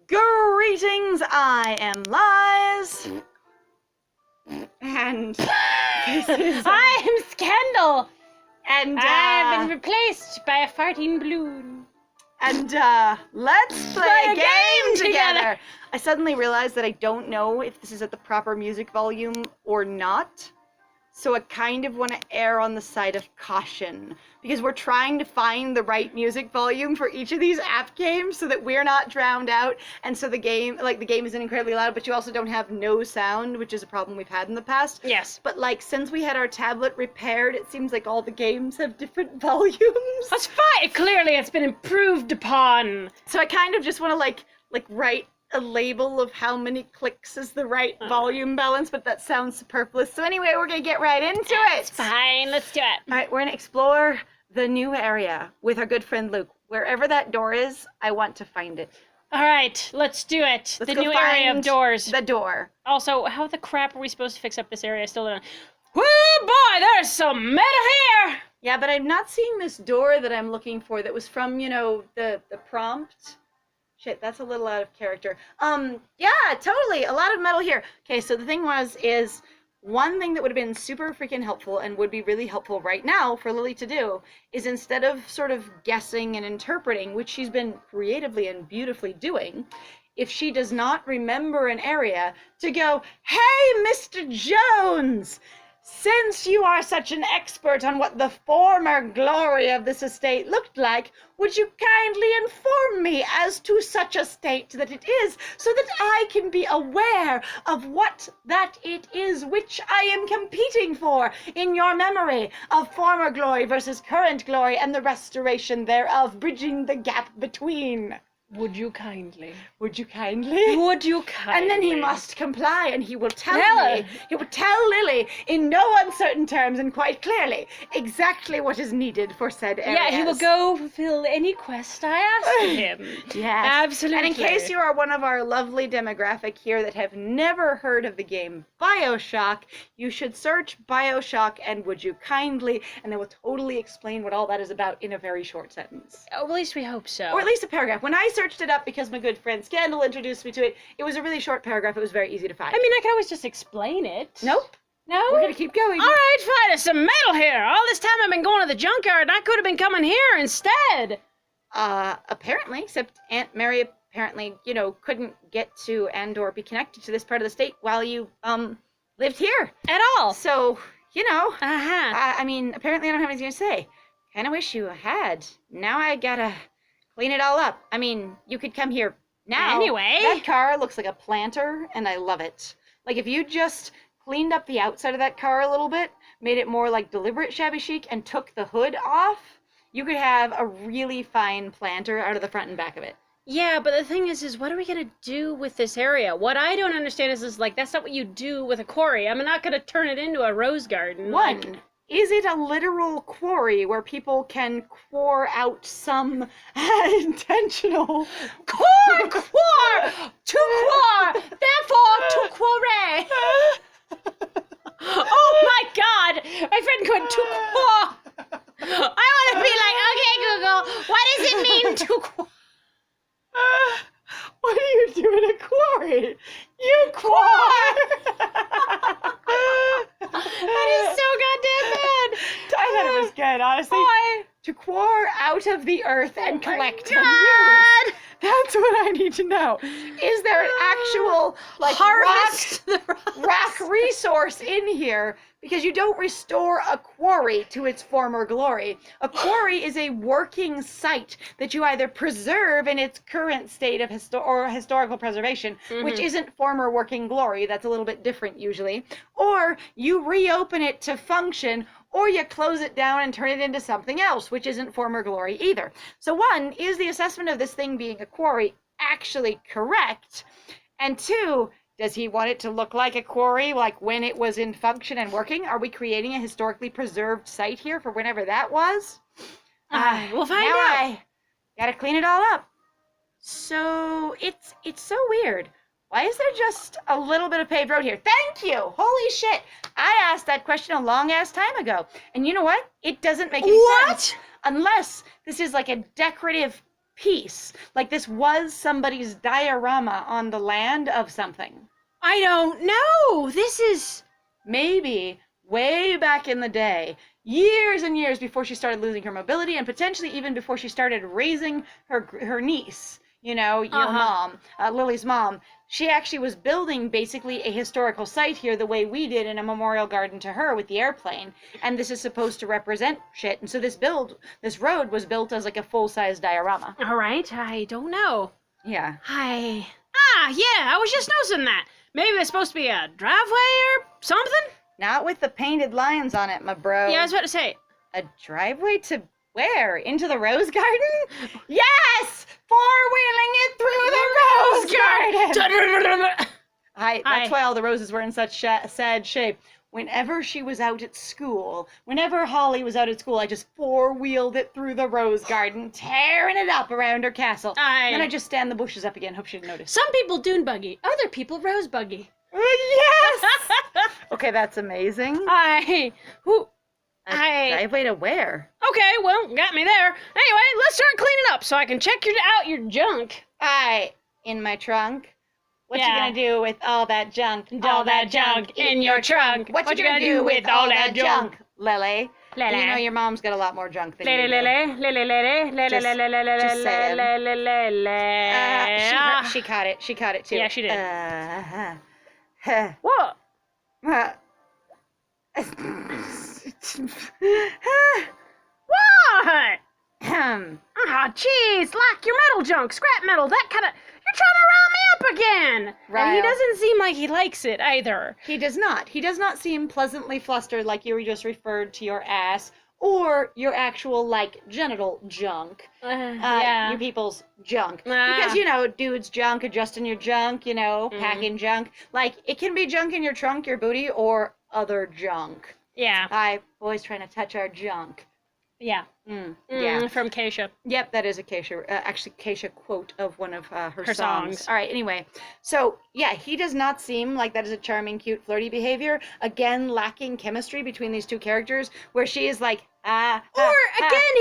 Greetings, I am Liz. And this is... I am Scandal. And, I have been replaced by a farting balloon. And, let's play a game together. I suddenly realized that I don't know if this is at the proper music volume or not. So I kind of want to err on the side of caution, because we're trying to find the right music volume for each of these app games so that we're not drowned out, and so the game isn't incredibly loud, but you also don't have no sound, which is a problem we've had in the past. Yes. But, like, since we had our tablet repaired, it seems like all the games have different volumes. That's fine. Clearly it's been improved upon. So I kind of just want to, like write a label of how many clicks is the right volume balance, but that sounds superfluous. So anyway, we're gonna get right into it. It's fine. Let's do it. All right, we're gonna explore the new area with our good friend Luke. Wherever that door is, I want to find it. All right, let's do it. Let's the go new area find of doors. The door. Also, how the crap are we supposed to fix up this area? I still don't know. Woo boy, there's some metal here. Yeah, but I'm not seeing this door that I'm looking for that was from, you know, the prompt. Shit, that's a little out of character. Yeah, totally. A lot of metal here. Okay, so the thing is one thing that would have been super freaking helpful and would be really helpful right now for Lily to do is, instead of sort of guessing and interpreting, which she's been creatively and beautifully doing, if she does not remember an area, to go, "Hey, Mr. Jones! Since you are such an expert on what the former glory of this estate looked like, would you kindly inform me as to such a state that it is, so that I can be aware of what that it is which I am competing for in your memory of former glory versus current glory and the restoration thereof, bridging the gap between." Would you kindly? Would you kindly? Would you kindly? And then he must comply, and he will tell Tell me, her. he will tell Lily in no uncertain terms and quite clearly exactly what is needed for said areas. Yeah, he will go fulfill any quest I ask of him. Yes. Absolutely. And in case you are one of our lovely demographic here that have never heard of the game BioShock, you should search BioShock and would you kindly, and they will totally explain what all that is about in a very short sentence. Oh, at least we hope so. Or at least a paragraph. When I searched it up because my good friend Scandal introduced me to it, it was a really short paragraph. It was very easy to find. I mean, I could always just explain it. Nope. No? We're gonna keep going. All right, fine. There's some metal here. All this time I've been going to the junkyard, and I could have been coming here instead. Apparently, except Aunt Mary apparently, couldn't get to and or be connected to this part of the state while you, lived here. At all. So, Uh-huh. I mean, apparently I don't have anything to say. Kinda wish you had. Now I gotta clean it all up. I mean, you could come here now. Anyway. That car looks like a planter, and I love it. Like, if you just cleaned up the outside of that car a little bit, made it more, like, deliberate shabby chic, and took the hood off, you could have a really fine planter out of the front and back of it. Yeah, but the thing is what are we gonna do with this area? What I don't understand is like, that's not what you do with a quarry. I'm not gonna turn it into a rose garden. One, is it a literal quarry where people can quarry out some intentional... Quar! To quar! Therefore, to quarry! Oh my god! My friend could to quar! I want to be like, okay, Google, what does it mean to quar? What do you do in a quarry? You quarry! That is so goddamn bad! I thought it was good, honestly. Why? To quarry out of the earth and collect and God! use. That's what I need to know. Is there an actual, like, Harvest the rock resource in here? Because you don't restore a quarry to its former glory. A quarry is a working site that you either preserve in its current state of historical preservation, which isn't former working glory, that's a little bit different usually, or you reopen it to function, or you close it down and turn it into something else, which isn't former glory either. So one, is the assessment of this thing being a quarry actually correct? And two, does he want it to look like a quarry, like when it was in function and working? Are we creating a historically preserved site here for whenever that was? We'll find now out. I gotta clean it all up. So it's so weird. Why is there just a little bit of paved road here? Thank you! Holy shit! I asked that question a long-ass time ago. And you know what? It doesn't make any sense. Unless this is like a decorative piece. Like this was somebody's diorama on the land of something. I don't know. This is... Maybe way back in the day, years and years before she started losing her mobility, and potentially even before she started raising her niece, your mom, Lily's mom, she actually was building basically a historical site here the way we did in a memorial garden to her with the airplane. And this is supposed to represent shit. And so this road was built as like a full-size diorama. All right, I don't know. Yeah. Yeah, I was just noticing that. Maybe it's supposed to be a driveway or something? Not with the painted lines on it, my bro. Yeah, I was about to say. A driveway to where? Into the rose garden? Yes! Four-wheeling it through the rose garden! That's why all the roses were in such sad shape. Whenever she was out at school, whenever Holly was out at school, I just four-wheeled it through the rose garden, tearing it up around her castle. Then I just stand the bushes up again, hope she didn't notice. Some people dune buggy, other people rose buggy. Yes! Okay, that's amazing. Driveway to where? Okay, well, got me there. Anyway, let's start cleaning up so I can check out your junk. In my trunk. What you gonna do with all that junk? All that junk in your trunk. What you gonna do with all that junk, Lily? You know your mom's got a lot more junk than you do. She caught it. She caught it too. Yeah, she did. What? What? Ah, jeez, like your metal junk, scrap metal, that kind of... You're trying to rile me up again! Right. And he doesn't seem like he likes it either. He does not. He does not seem pleasantly flustered like you were just referred to your ass or your actual, genital junk. Yeah. You people's junk. Because, dudes junk, adjusting your junk, packing junk. It can be junk in your trunk, your booty, or other junk. Yeah. Boys trying to touch our junk. Yeah. Yeah. From Keisha. Yep, that is a Keisha, Keisha quote of one of her songs. All right, anyway. So, yeah, he does not seem like that is a charming, cute, flirty behavior. Again, lacking chemistry between these two characters, where she is like, he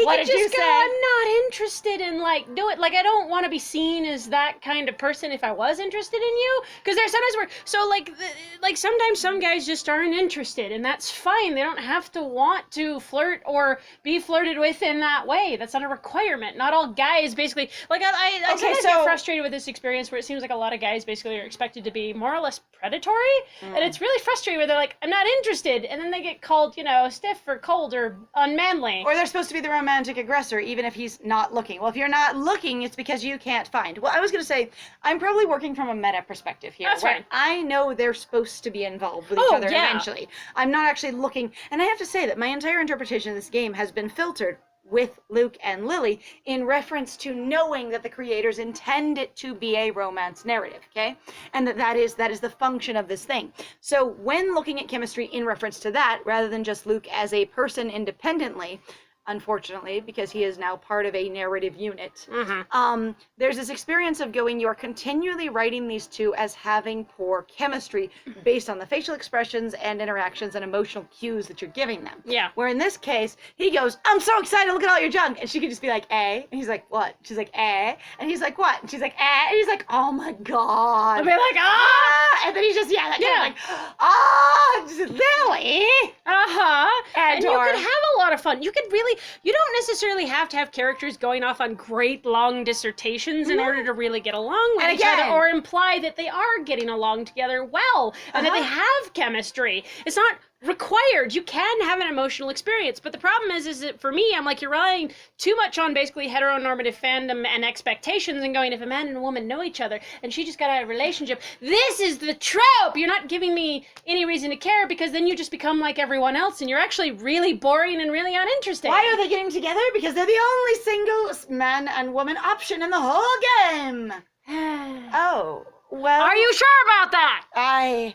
what could did you just go, say? I'm not interested in, do it. I don't want to be seen as that kind of person if I was interested in you. Because there's sometimes where, sometimes some guys just aren't interested, and that's fine. They don't have to want to flirt or be flirted with in that way. That's not a requirement. Not all guys, basically, I sometimes get frustrated with this experience where it seems like a lot of guys basically are expected to be more or less predatory, and it's really frustrating where they're like, I'm not interested, and then they get called, stiff or cold or unmanly. Or they're supposed to be the romantic aggressor, even if he's not looking. Well, if you're not looking, it's because you can't find. Well, I was going to say, I'm probably working from a meta perspective here. That's right. I know they're supposed to be involved with each other eventually. I'm not actually looking. And I have to say that my entire interpretation of this game has been filtered with Luke and Lily in reference to knowing that the creators intend it to be a romance narrative, okay? And that is the function of this thing. So when looking at chemistry in reference to that, rather than just Luke as a person independently, unfortunately, because he is now part of a narrative unit. There's this experience of you're continually writing these two as having poor chemistry based on the facial expressions and interactions and emotional cues that you're giving them. Yeah. Where in this case, he goes, I'm so excited, look at all your junk. And she could just be like, eh? And he's like, what? She's like, eh? And he's like, what? And she's like, eh? And he's like, oh my God. I'll be like, ah! And then he's just, Lily! And you could have a lot of fun. You don't necessarily have to have characters going off on great long dissertations in order to really get along with each other or imply that they are getting along together well and that they have chemistry. It's not required. You can have an emotional experience, but the problem is that for me, I'm like, you're relying too much on basically heteronormative fandom and expectations and going, if a man and a woman know each other and she just got out of a relationship, this is the trope. You're not giving me any reason to care because then you just become like everyone else and you're actually really boring and really uninteresting. Why are they getting together? Because they're the only single man and woman option in the whole game. Oh, well. Are you sure about that? I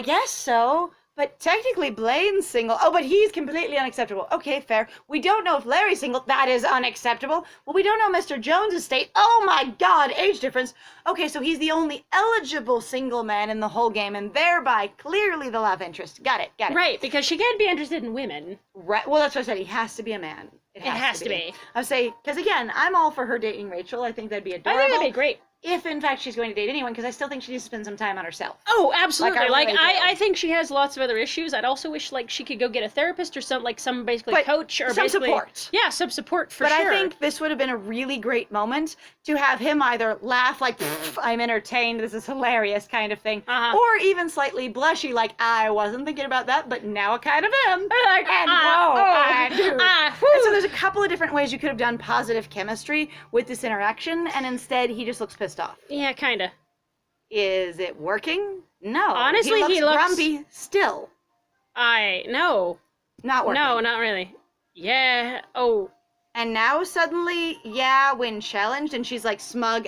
guess so. But technically Blaine's single. Oh, but he's completely unacceptable. Okay, fair. We don't know if Larry's single. That is unacceptable. Well, we don't know Mr. Jones's state. Oh my God, age difference. Okay, so he's the only eligible single man in the whole game, and thereby clearly the love interest. Got it. Right, because she can't be interested in women. Right. Well, that's what I said. He has to be a man. It It has to be. I would say, because again, I'm all for her dating Rachel. I think that'd be adorable. I think that'd be great. If in fact she's going to date anyone, because I still think she needs to spend some time on herself. Oh, absolutely. Like, I think she has lots of other issues. I'd also wish like she could go get a therapist or some basically coach or some basically support. Yeah, some support for sure. But I think this would have been a really great moment to have him either laugh like I'm entertained, this is hilarious kind of thing, or even slightly blushy like I wasn't thinking about that, but now I kind of am. Like, I do. And so there's a couple of different ways you could have done positive chemistry with this interaction, and instead he just looks pissed off. Yeah, kinda. Is it working? No. Honestly, he looks grumpy still. No. Not working. No, not really. Yeah. Oh. And now suddenly, when challenged, and she's like smug,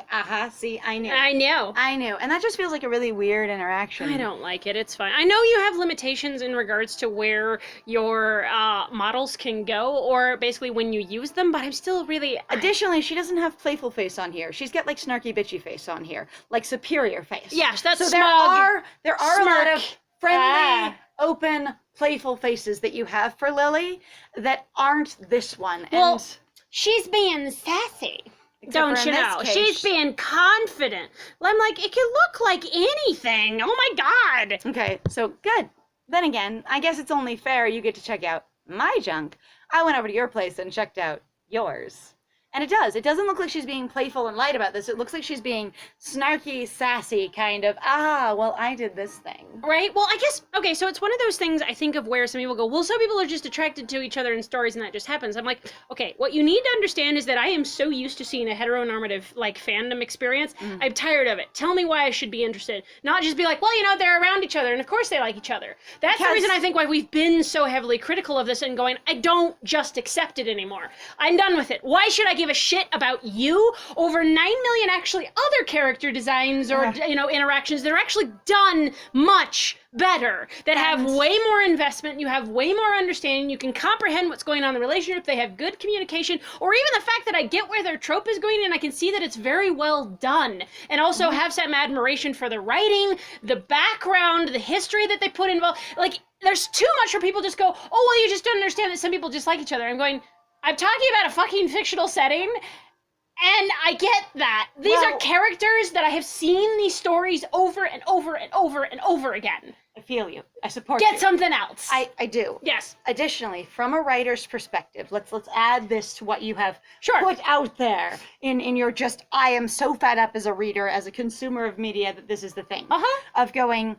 see, I knew. I know. And that just feels like a really weird interaction. I don't like it. It's fine. I know you have limitations in regards to where your models can go, or basically when you use them, but I'm still really... Additionally, she doesn't have playful face on here. She's got like snarky bitchy face on here. Like superior face. Yes, that's so smug. there are a lot of friendly, open, playful faces that you have for Lily that aren't this one. Well, and she's being sassy. Don't you know? She's being confident. I'm like, it can look like anything. Oh my God. Okay, so good. Then again, I guess it's only fair you get to check out my junk. I went over to your place and checked out yours. And it does. It doesn't look like she's being playful and light about this. It looks like she's being snarky, sassy, kind of, well, I did this thing. Right? Well, I guess, okay, so it's one of those things I think of where some people go, well, some people are just attracted to each other in stories and that just happens. I'm like, okay, what you need to understand is that I am so used to seeing a heteronormative, like, fandom experience. I'm tired of it. Tell me why I should be interested. Not just be like, well, you know, they're around each other and of course they like each other. That's the reason I think why we've been so heavily critical of this and going, I don't just accept it anymore. I'm done with it. Why should I give a shit about you over 9 million actually other character designs or interactions that are actually done much better, that have way more investment, you have way more understanding, you can comprehend what's going on in the relationship, they have good communication, or even the fact that I get where their trope is going and I can see that it's very well done, and also have some admiration for the writing, the background, the history that they put involved. Like, there's too much where people just go, oh, well, you just don't understand that some people just like each other. I'm going, I'm talking about a fucking fictional setting, and I get that. These are characters that I have seen these stories over and over and over and over again. I feel you. I support you. Get something else. I do. Yes. Additionally, from a writer's perspective, let's add this to what you have put out there in your just, I am so fed up as a reader, as a consumer of media, that this is the thing. Of going,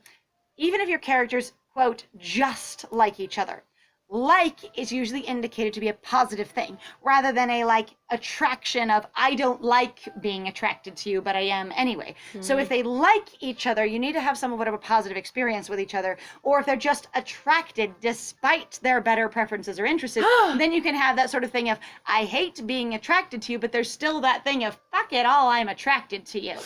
even if your characters, quote, just like each other, like is usually indicated to be a positive thing, rather than a like attraction of I don't like being attracted to you, but I am anyway. So if they like each other, you need to have somewhat of a positive experience with each other. Or if they're just attracted despite their better preferences or interests, then you can have that sort of thing of I hate being attracted to you, but there's still that thing of fuck it all, I'm attracted to you.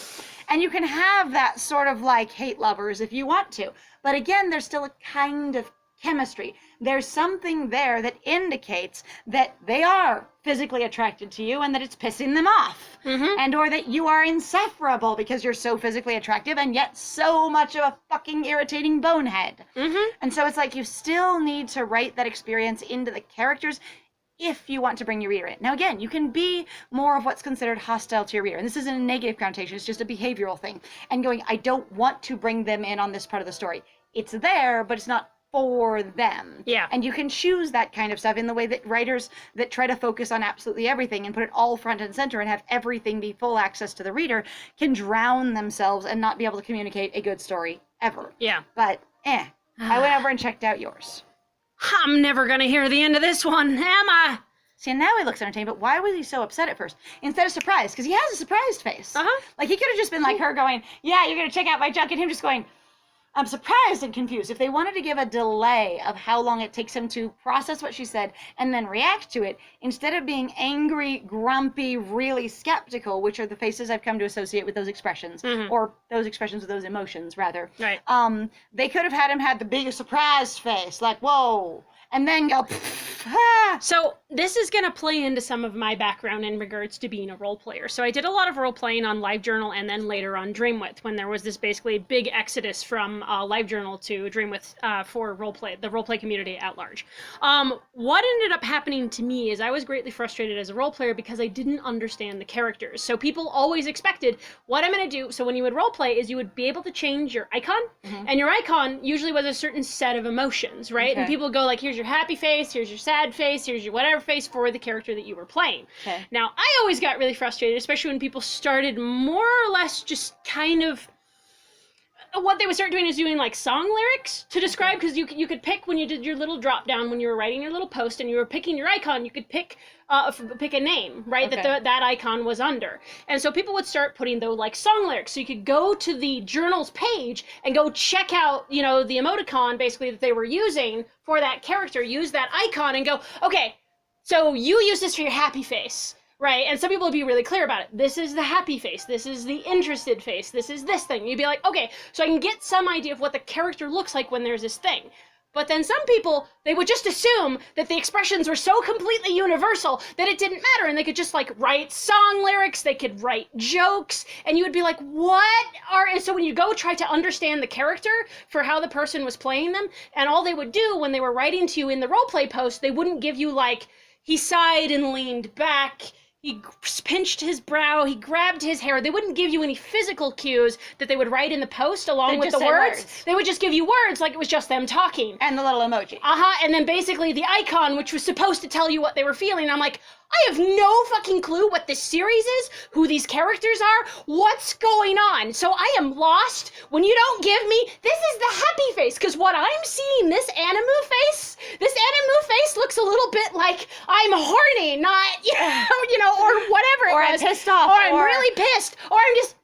And you can have that sort of like hate lovers if you want to. But again, there's still a kind of chemistry. There's something there that indicates that they are physically attracted to you and that it's pissing them off. And or that you are insufferable because you're so physically attractive and yet so much of a fucking irritating bonehead. And so it's like you still need to write that experience into the characters if you want to bring your reader in. Now again, you can be more of what's considered hostile to your reader. And this isn't a negative connotation, it's just a behavioral thing. And going, I don't want to bring them in on this part of the story. It's there, but it's not for them. And you can choose that kind of stuff in the way that writers that try to focus on absolutely everything and put it all front and center and have everything be full access to the reader can drown themselves and not be able to communicate a good story ever. But I went over and checked out yours. I'm never gonna hear the end of this one, am I? See, and now he looks entertained, but why was he so upset at first? Instead of surprised, because he has a surprised face. Like, he could have just been like her going, yeah, you're gonna check out my junk, and him just going, I'm surprised and confused. If they wanted to give a delay of how long it takes him to process what she said and then react to it, instead of being angry, grumpy, really skeptical, which are the faces I've come to associate with those expressions, or those expressions with those emotions, rather. They could have had him had the biggest surprised face, like, whoa. and then go, So this is going to play into some of my background in regards to being a role player. So I did a lot of role playing on LiveJournal and then later on Dreamwidth when there was this basically big exodus from LiveJournal to Dreamwidth for the role play community at large. What ended up happening to me is I was greatly frustrated as a role player because I didn't understand the characters. So people always expected what I'm going to do. So when you would role play is you would be able to change your icon, and your icon usually was a certain set of emotions, right? Okay. And people would go like, here's your happy face, here's your sad face, here's your whatever face for the character that you were playing. Okay. Now, I always got really frustrated, especially when people started more or less just kind of what they would start doing is doing like song lyrics to describe, because you could pick when you did your little drop down when you were writing your little post and you were picking your icon, you could pick a name, right? Okay. That icon was under. And so people would start putting those like song lyrics. So you could go to the journal's page and go check out, the emoticon basically that they were using for that character, use that icon and go, okay, so you use this for your happy face. Right, and some people would be really clear about it. This is the happy face. This is the interested face. This is this thing. You'd be like, okay, so I can get some idea of what the character looks like when there's this thing. But then some people, they would just assume that the expressions were so completely universal that it didn't matter, and they could just like write song lyrics, they could write jokes, and you would be like, and so when you go try to understand the character for how the person was playing them, and all they would do when they were writing to you in the roleplay post, they wouldn't give you like, he sighed and leaned back, he pinched his brow, he grabbed his hair. They wouldn't give you any physical cues that they would write in the post along with the words. They would just give you words like it was just them talking. And the little emoji. And then basically the icon, which was supposed to tell you what they were feeling. I'm like, I have no fucking clue what this series is, who these characters are, what's going on. So I am lost when you don't give me, this is the happy face, because what I'm seeing, this anime face looks a little bit like I'm horny, not, or whatever or it I'm was. pissed off. Or I'm really pissed. Or I'm just,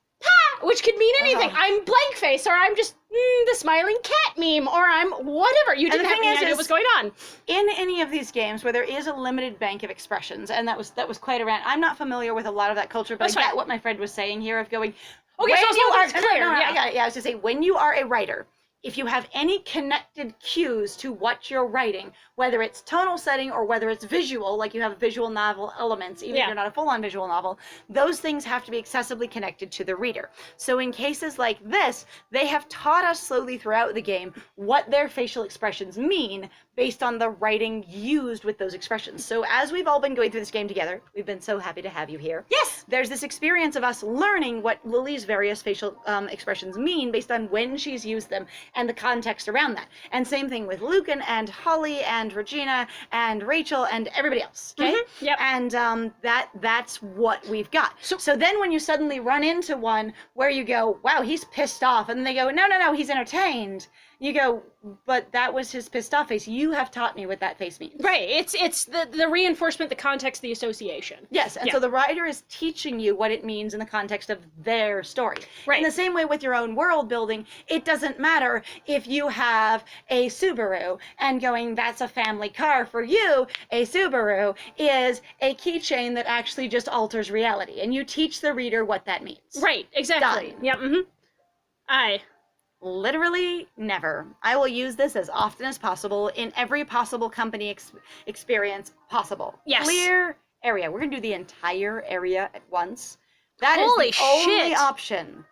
which could mean anything. I'm blank face, or I'm just the smiling cat meme, or I'm whatever. You didn't have any idea what's going on. In any of these games where there is a limited bank of expressions, and that was quite a rant. I'm not familiar with a lot of that culture, but I get what my friend was saying here of going, okay, so you are clear. No, I was to say, when you are a writer, if you have any connected cues to what you're writing, whether it's tonal setting or whether it's visual, like you have visual novel elements, even if you're not a full-on visual novel, those things have to be accessibly connected to the reader. So in cases like this, they have taught us slowly throughout the game what their facial expressions mean based on the writing used with those expressions. So as we've all been going through this game together, we've been so happy to have you here. Yes! There's this experience of us learning what Lily's various facial expressions mean based on when she's used them and the context around that. And same thing with Lucan and Holly and Regina and Rachel and everybody else, okay? Mm-hmm. Yep. And that's what we've got. So then when you suddenly run into one where you go, wow, he's pissed off, and then they go, no, he's entertained. You go, but that was his pissed off face. You have taught me what that face means. Right. It's the reinforcement, the context, the association. Yes, and so the writer is teaching you what it means in the context of their story. Right. In the same way with your own world building, it doesn't matter if you have a Subaru and going, that's a family car. For you, a Subaru is a keychain that actually just alters reality, and you teach the reader what that means. Right, exactly. Done. Yep, mm-hmm. Literally never. I will use this as often as possible in every possible company experience possible. Yes. Clear area. We're going to do the entire area at once. That Holy is the only shit. option.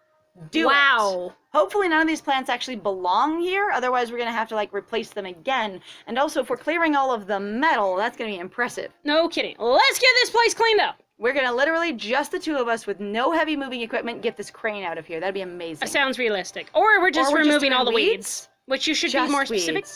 Do Wow. it. Hopefully none of these plants actually belong here. Otherwise, we're going to have to replace them again. And also, if we're clearing all of the metal, that's going to be impressive. No kidding. Let's get this place cleaned up. We're going to literally, just the two of us with no heavy moving equipment, get this crane out of here. That'd be amazing. That sounds realistic. Or we're just removing all the weeds, which you should be more specific.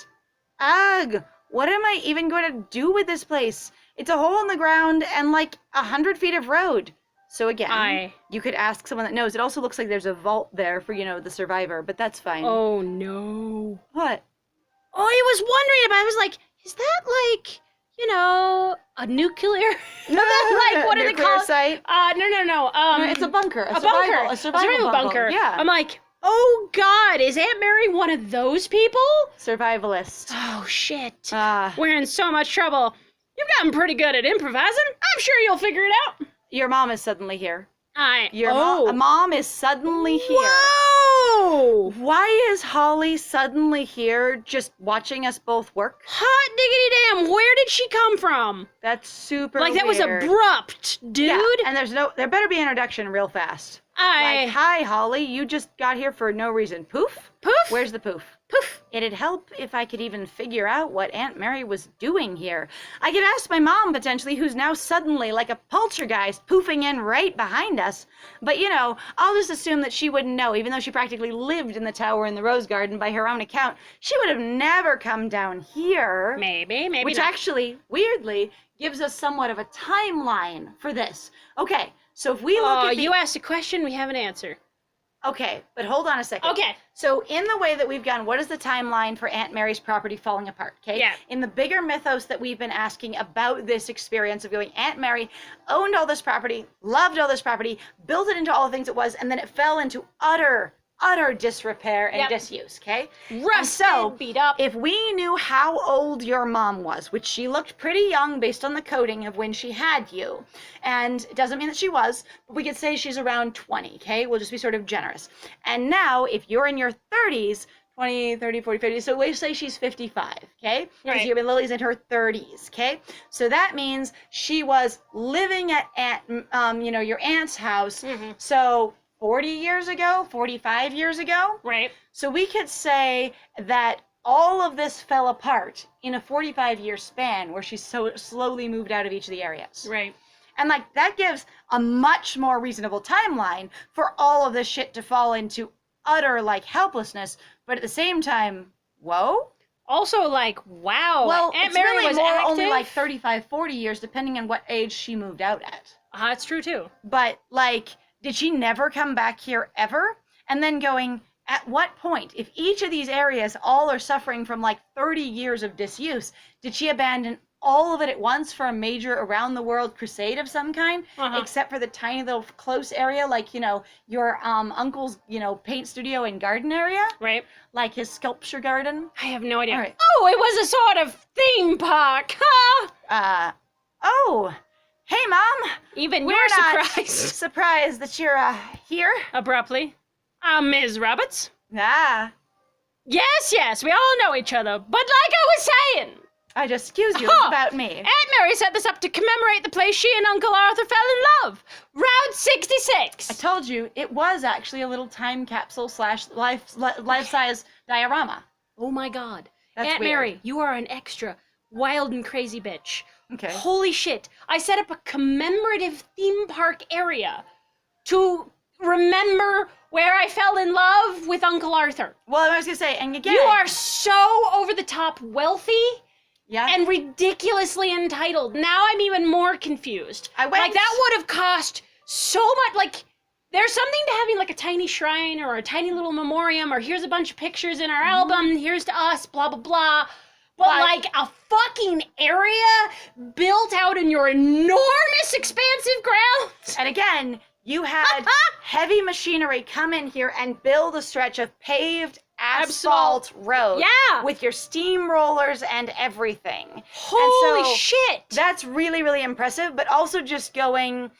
Ugh, what am I even going to do with this place? It's a hole in the ground and 100 feet of road. So again, you could ask someone that knows. It also looks like there's a vault there for, the survivor, but that's fine. Oh, no. What? Oh, I was wondering about it. I was like, is that a nuclear? What do they call it? Site? No. It's a bunker. A survival bunker. Yeah. I'm like, oh God, is Aunt Mary one of those people? Survivalist. Oh shit. We're in so much trouble. You've gotten pretty good at improvising. I'm sure you'll figure it out. Your mom is suddenly here. Your mom is suddenly here. Whoa! No! Why is Holly suddenly here just watching us both work? Hot diggity damn, where did she come from? That's super Like, that was weird. abrupt, dude. Yeah, and there better be an introduction real fast. Like, hi, Holly, you just got here for no reason. Poof? Poof? Where's the poof? Poof. It'd help if I could even figure out what Aunt Mary was doing here. I could ask my mom, potentially, who's now suddenly like a poltergeist poofing in right behind us. But, you know, I'll just assume that she wouldn't know, even though she practically lived in the tower in the Rose Garden by her own account. She would have never come down here. Maybe Which not. actually, weirdly, gives us somewhat of a timeline for this. Okay, so if we look at you asked a question, we have an answer. Okay, but hold on a second. Okay. So in the way that we've gone, what is the timeline for Aunt Mary's property falling apart? Okay. Yeah. In the bigger mythos that we've been asking about this experience of going, Aunt Mary owned all this property, loved all this property, built it into all the things it was, and then it fell into utter disrepair and disuse, okay? Rusted, beat up. If we knew how old your mom was, which she looked pretty young based on the coding of when she had you, and it doesn't mean that she was, but we could say she's around 20, okay? We'll just be sort of generous. And now, if you're in your 30s, 20, 30, 40, 50, so we say she's 55, okay? Because Right. Lily's in her 30s, okay? So that means she was living at your aunt's house, so 40 years ago, 45 years ago. Right. So we could say that all of this fell apart in a 45-year span where she so slowly moved out of each of the areas. Right. And like that gives a much more reasonable timeline for all of this shit to fall into utter like helplessness, but at the same time, whoa. Also, like, wow. Well, Aunt it's Mary really was more active. only like 35, 40 years, depending on what age she moved out at. That's true too. But like, did she never come back here ever? And then going, at what point, if each of these areas all are suffering from like 30 years of disuse, did she abandon all of it at once for a major around the world crusade of some kind, except for the tiny little close area, like, you know, your uncle's, you know, paint studio and garden area? Right. Like his sculpture garden? I have no idea. All right. Oh, it was a sort of theme park. Ha! Oh, hey, Mom. Even We're you're not surprised. surprised that you're here. Abruptly. Ms. Roberts. Ah, Yes, we all know each other. But like I was saying, I just excuse you. It's about me. Aunt Mary set this up to commemorate the place she and Uncle Arthur fell in love. Route 66. I told you, it was actually a little time capsule / life-size diorama. Oh my God. That's Aunt weird. Mary, you are an extra wild and crazy bitch. Okay. Holy shit. I set up a commemorative theme park area to remember where I fell in love with Uncle Arthur. Well, I was going to say, and again... You are so over the top wealthy yeah. and ridiculously entitled. Now I'm even more confused. I went... Like, that would have cost so much, like... There's something to having like a tiny shrine or a tiny little memoriam, or here's a bunch of pictures in our album, here's to us, blah, blah, blah. But like a fucking area built out in your enormous expansive grounds. And again, you had heavy machinery come in here and build a stretch of paved asphalt road. Yeah. With your steamrollers and everything. Holy and so shit. That's really, really impressive, but also just going...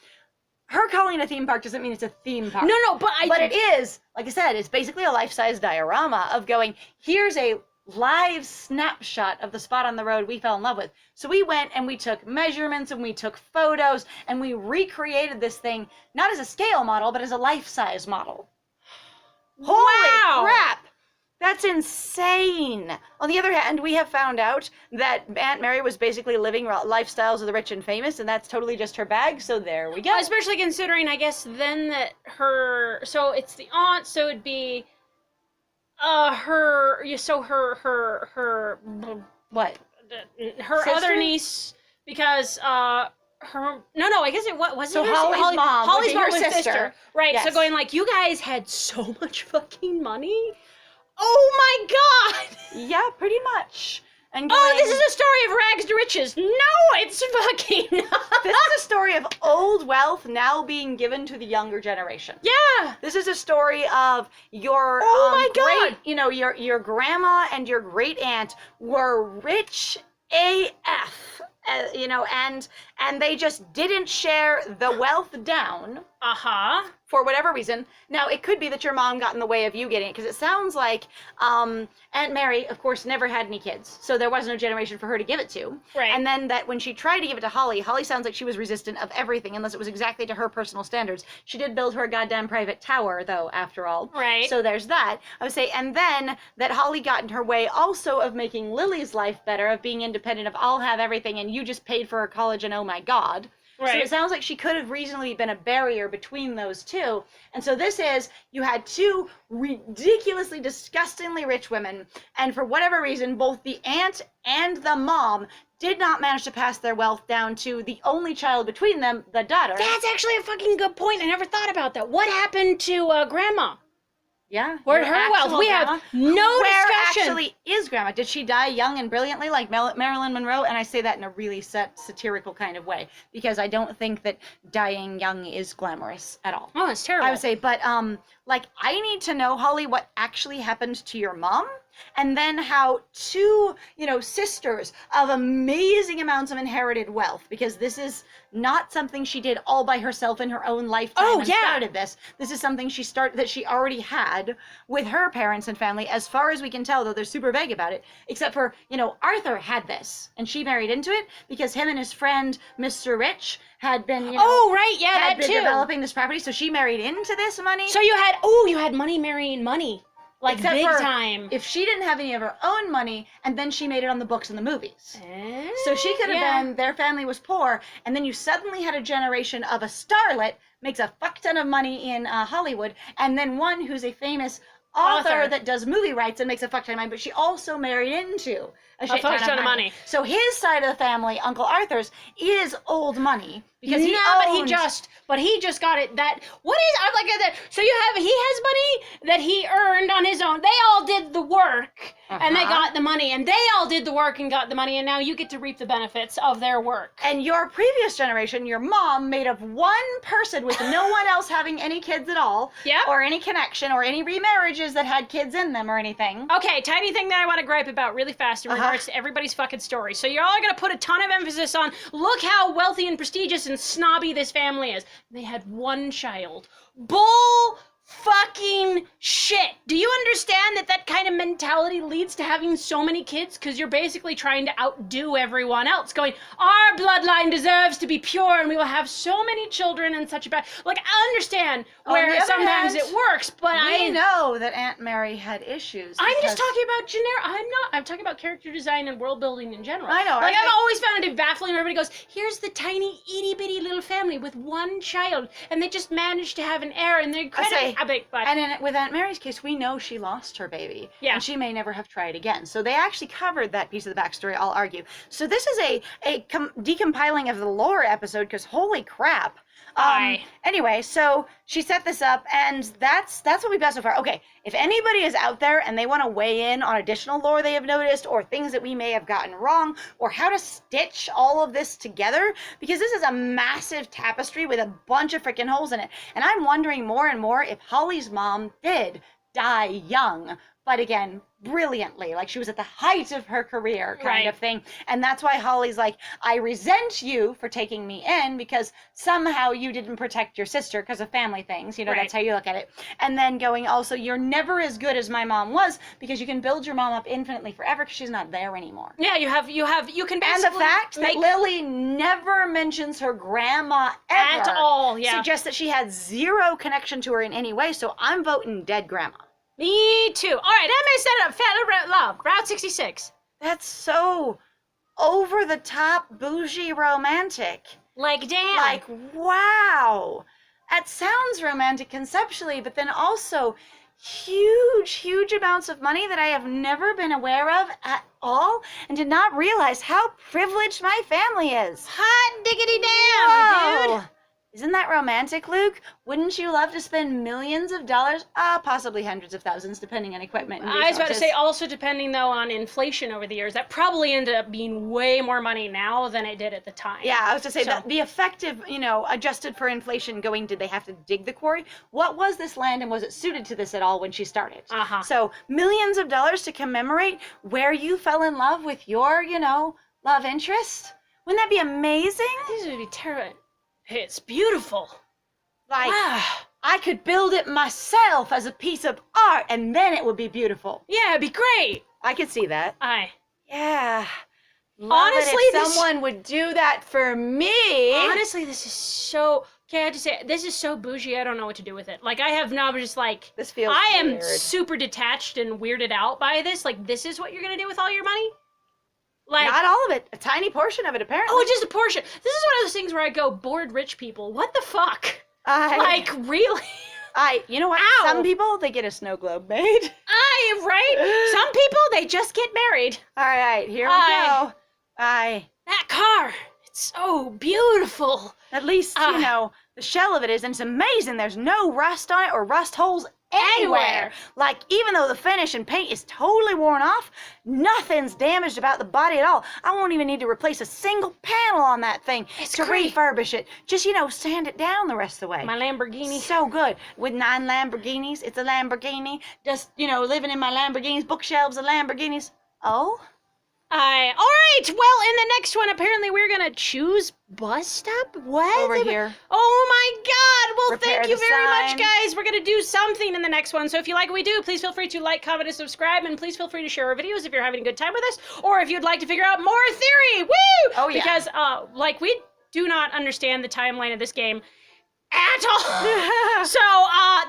Her calling it a theme park doesn't mean it's a theme park. No, but it is, like I said, it's basically a life-size diorama of going, here's a live snapshot of the spot on the road we fell in love with. So we went and we took measurements and we took photos and we recreated this thing, not as a scale model, but as a life-size model. Holy crap! That's insane. On the other hand, we have found out that Aunt Mary was basically living lifestyles of the rich and famous, and that's totally just her bag, so there we go. Especially considering, I guess, then that her... So it's the aunt, so it'd be... her... So her... What? Her Sister? other niece, because, her... No, I guess it was... So Holly's mom, Holly's mom her was sister. Right, Yes. so going like, you guys had so much fucking money? Oh my God! Yeah, pretty much. And going, Oh, this is a story of rags to riches. No, it's fucking not. This is a story of old wealth now being given to the younger generation. Yeah. This is a story of your my God. your grandma and your great aunt were rich AF, and they just didn't share the wealth down. for whatever reason. Now, it could be that your mom got in the way of you getting it, because it sounds like Aunt Mary, of course, never had any kids, so there was no generation for her to give it to. Right. And then that when she tried to give it to Holly, Holly sounds like she was resistant of everything, unless it was exactly to her personal standards. She did build her a goddamn private tower, though, after all. Right. So there's that. I would say, and then that Holly got in her way also of making Lily's life better, of being independent, of I'll have everything, and you just paid for her college, and oh my God. Right. So it sounds like she could have reasonably been a barrier between those two. And so this is, you had two ridiculously, disgustingly rich women, and for whatever reason, both the aunt and the mom did not manage to pass their wealth down to the only child between them, the daughter. That's actually a fucking good point. I never thought about that. What happened to Grandma? Yeah. Where'd her wealth? We have no Where discussion. actually is Grandma? Did she die young and brilliantly like Marilyn Monroe? And I say that in a really satirical kind of way, because I don't think that dying young is glamorous at all. Oh, that's terrible. I would say, but like, I need to know, Holly, what actually happened to your mom, and then how two, sisters of amazing amounts of inherited wealth, because this is not something she did all by herself in her own lifetime started this. This is something that she already had with her parents and family, as far as we can tell, though they're super vague about it, except for, Arthur had this, and she married into it because him and his friend, Mr. Rich, had been, that too. developing this property, so she married into this money. So you had money marrying money. Like, except big for time. If she didn't have any of her own money, and then she made it on the books and the movies. So she could have been, their family was poor, and then you suddenly had a generation of a starlet, makes a fuck ton of money in Hollywood, and then one who's a famous author that does movie rights and makes a fuck ton of money, but she also married into a shit fuck ton of money. So his side of the family, Uncle Arthur's, is old money. Because he just got it. I'm like that. So he has money that he earned on his own. They all did the work and they got the money, and they all did the work and got the money, and now you get to reap the benefits of their work. And your previous generation, your mom, made of one person with no one else having any kids at all, or any connection, or any remarriages that had kids in them or anything. Okay, tiny thing that I want to gripe about really fast in regards to everybody's fucking story. So you're all going to put a ton of emphasis on, look how wealthy and prestigious and snobby this family is. They had one child. Bull fucking shit. Do you understand that kind of mentality leads to having so many kids? Because you're basically trying to outdo everyone else, going, our bloodline deserves to be pure and we will have so many children and such a bad... Like, I understand where sometimes it works, but I know that Aunt Mary had issues. I'm just talking about I'm talking about character design and world building in general. I know. Like, I've always found it baffling when everybody goes, here's the tiny itty bitty little family with one child, and they just managed to have an heir, and they're incredibly... And with Aunt Mary's case, we know she lost her baby. Yeah. And she may never have tried again. So they actually covered that piece of the backstory, I'll argue. So this is a decompiling of the lore episode, because holy crap. Anyway, so she set this up, and that's what we've got so far. Okay, if anybody is out there and they want to weigh in on additional lore they have noticed, or things that we may have gotten wrong, or how to stitch all of this together, because this is a massive tapestry with a bunch of freaking holes in it. And I'm wondering more and more if Holly's mom did die young, but again, brilliantly, like she was at the height of her career kind of thing. And that's why Holly's like, I resent you for taking me in because somehow you didn't protect your sister because of family things, that's how you look at it. And then going also, you're never as good as my mom was, because you can build your mom up infinitely forever because she's not there anymore. Yeah, you can basically... And the fact that Lily never mentions her grandma ever at all, suggests that she had zero connection to her in any way, so I'm voting dead grandma. Me too. All right, Emma set up Fellow Love, Route 66. That's so over the top, bougie, romantic. Like, damn. Like, wow. That sounds romantic conceptually, but then also huge amounts of money that I have never been aware of at all, and did not realize how privileged my family is. Hot diggity damn, dude. Isn't that romantic, Luke? Wouldn't you love to spend millions of dollars? Possibly hundreds of thousands, depending on equipment and resources. I was about to say, also depending, though, on inflation over the years. That probably ended up being way more money now than it did at the time. Yeah, I was to say that the effective, adjusted for inflation did they have to dig the quarry? What was this land, and was it suited to this at all when she started? So millions of dollars to commemorate where you fell in love with your, love interest? Wouldn't that be amazing? These would be terrible. It's beautiful. Like, Wow. I could build it myself as a piece of art, and then it would be beautiful. Yeah, it'd be great. I could see that. Yeah. Honestly, if someone would do that for me. Honestly, this is so... Okay, I have to say, this is so bougie, I don't know what to do with it. Like, I have now just like... This feels I am weird. super detached and weirded out by this. Like, this is what you're gonna do with all your money? Like... Not all of it. A tiny portion of it, apparently. Oh, just a portion. This is one of those things where I go, bored rich people. What the fuck? Like, really? You know what? Ow. Some people, they get a snow globe made. Right? Some people, they just get married. All right, here we go. That car, it's so beautiful. At least, you know, the shell of it is, and it's amazing. There's no rust on it or rust holes anywhere. Like, even though the finish and paint is totally worn off, nothing's damaged about the body at all. I won't even need to replace a single panel on that thing to refurbish it. Just, you know, sand it down the rest of the way. My Lamborghini. So good. With 9 Lamborghinis, it's a Lamborghini. Just, you know, living in my Lamborghinis, bookshelves of Lamborghinis. Oh? All right, well, in the next one, apparently we're gonna choose bus stop? What? Over here. Oh my god, well, Repair thank you the very much, sign. guys. We're gonna do something in the next one, so if you like what we do, please feel free to like, comment, and subscribe, and please feel free to share our videos if you're having a good time with us, or if you'd like to figure out more theory, woo! Oh, yeah. Because, like, we do not understand the timeline of this game at all. So,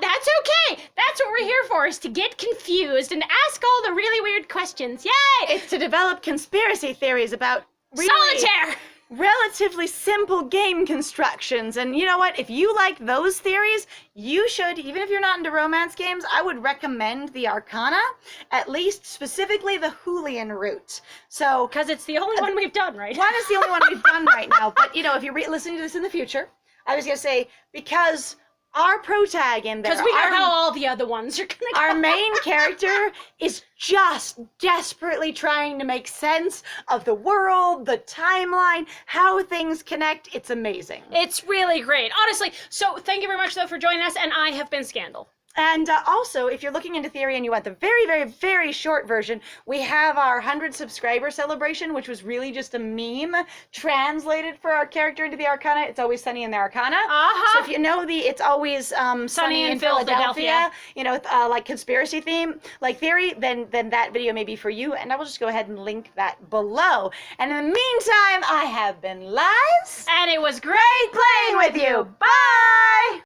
that's okay. That's what we're here for, is to get confused and ask all the really weird questions. Yay! It's to develop conspiracy theories about really Solitaire! relatively simple game constructions. And you know what? If you like those theories, you should, even if you're not into romance games, I would recommend the Arcana, at least specifically the Julian route. So, Because it's the only one we've done, right? one is the only one we've done right now. But, you know, if you're listening to this in the future, I was going to say, because our protag in there, Because we know how all the other ones are going to go. our main character is just desperately trying to make sense of the world, the timeline, how things connect. It's amazing. It's really great, honestly. So thank you very much, though, for joining us, and I have been Scandal. And also, if you're looking into theory and you want the very, very, very short version, we have our 100 subscriber celebration, which was really just a meme translated for our character into the Arcana. It's always sunny in the Arcana. So if you know it's always sunny in Philadelphia, you know, like conspiracy theme, like theory, then that video may be for you. And I will just go ahead and link that below. And in the meantime, I have been Liz. And it was great Playing with you. Bye!